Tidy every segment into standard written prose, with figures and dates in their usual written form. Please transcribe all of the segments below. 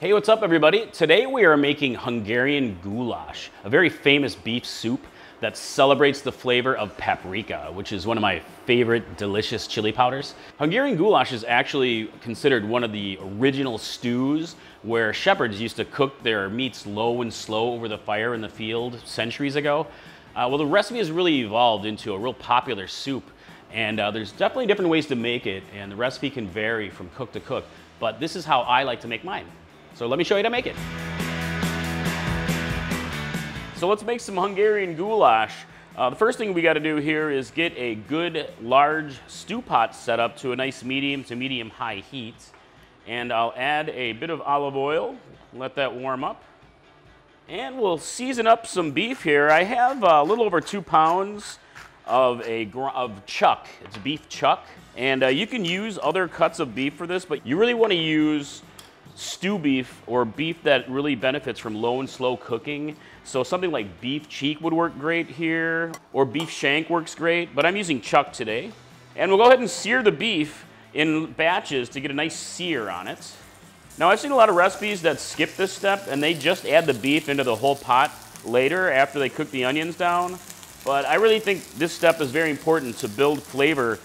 Hey, what's up everybody? Today we are making Hungarian Goulash, a very famous beef soup that celebrates the flavor of paprika, which is one of my favorite delicious chili powders. Hungarian Goulash is actually considered one of the original stews where shepherds used to cook their meats low and slow over the fire in the field centuries ago. Well, the recipe has really evolved into a real popular soup, and there's definitely different ways to make it, and the recipe can vary from cook to cook, but this is how I like to make mine. So let me show you how to make it. So let's make some Hungarian goulash. The first thing we got to do here is get a good large stew pot set up to a nice medium to medium high heat. And I'll add a bit of olive oil, let that warm up. And we'll season up some beef here. I have a little over 2 pounds of chuck. It's beef chuck. And you can use other cuts of beef for this, but you really want to use stew beef or beef that really benefits from low and slow cooking. So something like beef cheek would work great here, or beef shank works great, but I'm using chuck today. And we'll go ahead and sear the beef in batches to get a nice sear on it. Now I've seen a lot of recipes that skip this step and they just add the beef into the whole pot later after they cook the onions down. But I really think this step is very important to build flavor.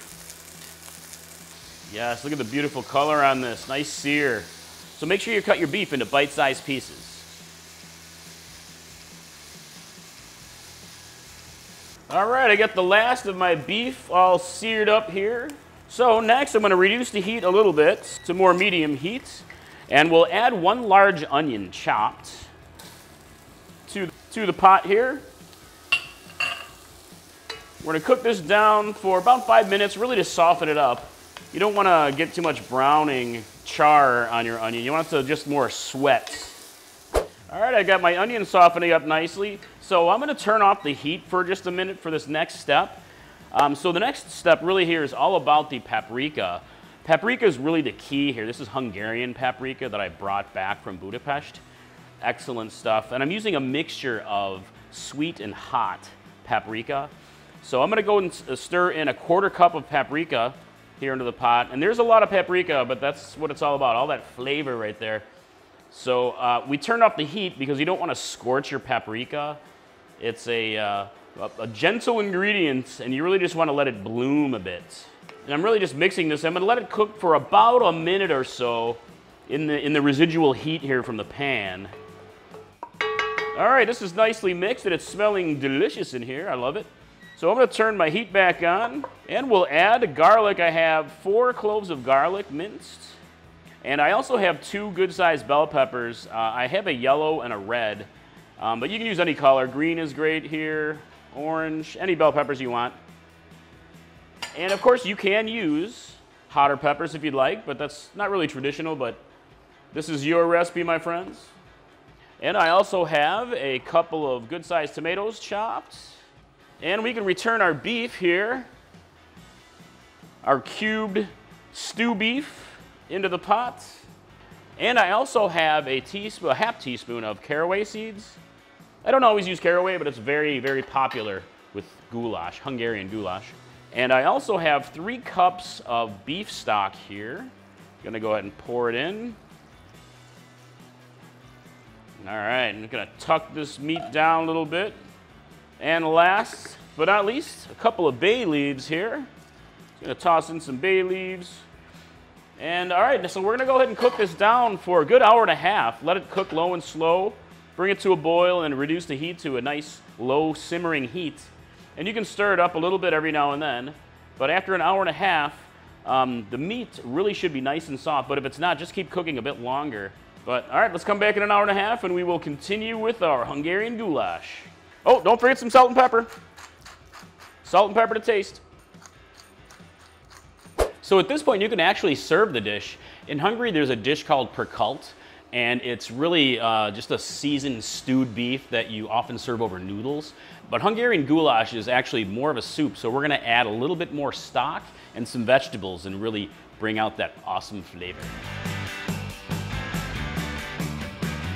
Yes, look at the beautiful color on this, nice sear. So make sure you cut your beef into bite-sized pieces. All right, I got the last of my beef all seared up here. So next I'm going to reduce the heat a little bit to more medium heat, and we'll add 1 large onion chopped to the pot here. We're going to cook this down for about 5 minutes, really to soften it up. You don't want to get too much browning char on your onion. You want it to just more sweat. All right, I got my onion softening up nicely. So I'm going to turn off the heat for just a minute for this next step. So the next step really here is all about the paprika. Paprika is really the key here. This is Hungarian paprika that I brought back from Budapest. Excellent stuff. And I'm using a mixture of sweet and hot paprika. So I'm going to go and stir in a 1/4 cup of paprika here into the pot. And there's a lot of paprika, but that's what it's all about, all that flavor right there. So we turned off the heat because you don't want to scorch your paprika. It's a gentle ingredient, and you really just want to let it bloom a bit. And I'm really just mixing this. I'm going to let it cook for about a minute or so in the residual heat here from the pan. All right, this is nicely mixed, and it's smelling delicious in here. I love it. So I'm going to turn my heat back on, and we'll add garlic. I have 4 cloves of garlic minced, and I also have 2 good-sized bell peppers. I have a yellow and a red, but you can use any color. Green is great here, orange, any bell peppers you want. And of course, you can use hotter peppers if you'd like, but that's not really traditional, but this is your recipe, my friends. And I also have a couple of good-sized tomatoes chopped. And we can return our beef here, our cubed stew beef, into the pot. And I also have a half teaspoon of caraway seeds. I don't always use caraway, but it's very, very popular with goulash, Hungarian goulash. And I also have 3 cups of beef stock here. I'm gonna go ahead and pour it in. All right, I'm gonna tuck this meat down a little bit. And last but not least, a couple of bay leaves here. Just gonna toss in some bay leaves. And all right, so we're gonna go ahead and cook this down for a good 1.5 hours. Let it cook low and slow. Bring it to a boil and reduce the heat to a nice low simmering heat. And you can stir it up a little bit every now and then. But after an 1.5 hours, the meat really should be nice and soft. But if it's not, just keep cooking a bit longer. But all right, let's come back in an 1.5 hours and we will continue with our Hungarian goulash. Oh, don't forget some salt and pepper. Salt and pepper to taste. So at this point, you can actually serve the dish. In Hungary, there's a dish called perkult, and it's really just a seasoned stewed beef that you often serve over noodles. But Hungarian goulash is actually more of a soup, so we're gonna add a little bit more stock and some vegetables and really bring out that awesome flavor.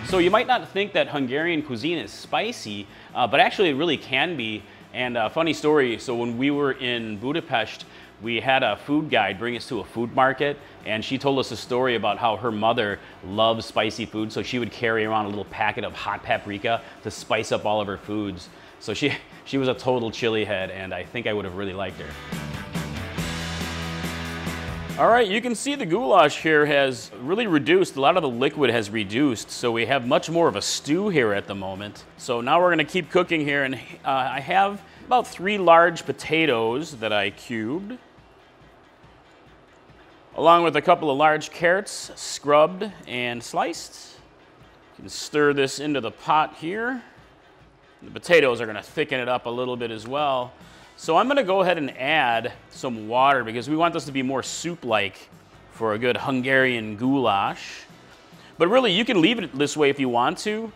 So you might not think that Hungarian cuisine is spicy, but actually it really can be. And funny story, so when we were in Budapest, we had a food guide bring us to a food market, and she told us a story about how her mother loves spicy food, so she would carry around a little packet of hot paprika to spice up all of her foods. So she was a total chili head, and I think I would have really liked her. All right, you can see the goulash here has really reduced. A lot of the liquid has reduced, so we have much more of a stew here at the moment. So now we're gonna keep cooking here, and I have about 3 large potatoes that I cubed, along with a couple of large carrots, scrubbed and sliced. You can stir this into the pot here. The potatoes are gonna thicken it up a little bit as well. So I'm gonna go ahead and add some water because we want this to be more soup-like for a good Hungarian goulash. But really, you can leave it this way if you want to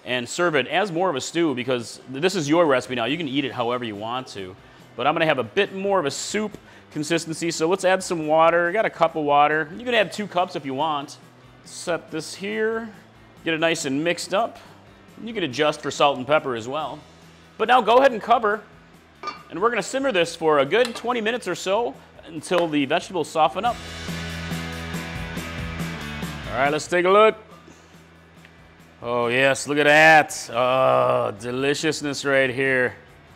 and serve it as more of a stew because this is your recipe now. You can eat it however you want to. But I'm gonna have a bit more of a soup consistency, so let's add some water. I got a cup of water. You can add 2 cups if you want. Set this here, get it nice and mixed up. You can adjust for salt and pepper as well. But now go ahead and cover. And we're gonna simmer this for a good 20 minutes or so until the vegetables soften up. All right, let's take a look. Oh yes, look at that. Oh, deliciousness right here.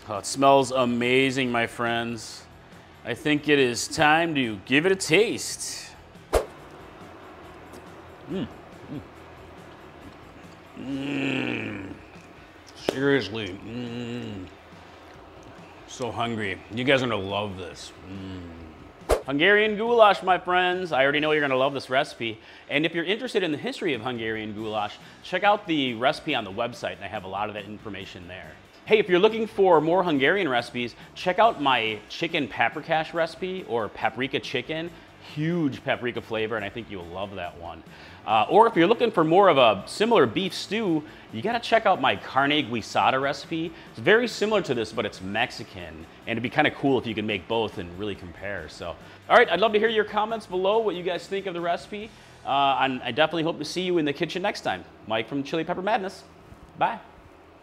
Oh, it smells amazing, my friends. I think it is time to give it a taste. Seriously. So hungry. You guys are gonna love this. Hungarian goulash, my friends. I already know you're gonna love this recipe. And if you're interested in the history of Hungarian goulash, check out the recipe on the website, and I have a lot of that information there. Hey, if you're looking for more Hungarian recipes, check out my chicken paprikash recipe, or paprika chicken. Huge paprika flavor, and I think you'll love that one. Or if you're looking for more of a similar beef stew, you gotta check out my carne guisada recipe. It's very similar to this, but it's Mexican, and it'd be kind of cool if you could make both and really compare. So, all right, I'd love to hear your comments below, what you guys think of the recipe. And I definitely hope to see you in the kitchen next time. Mike from Chili Pepper Madness. Bye.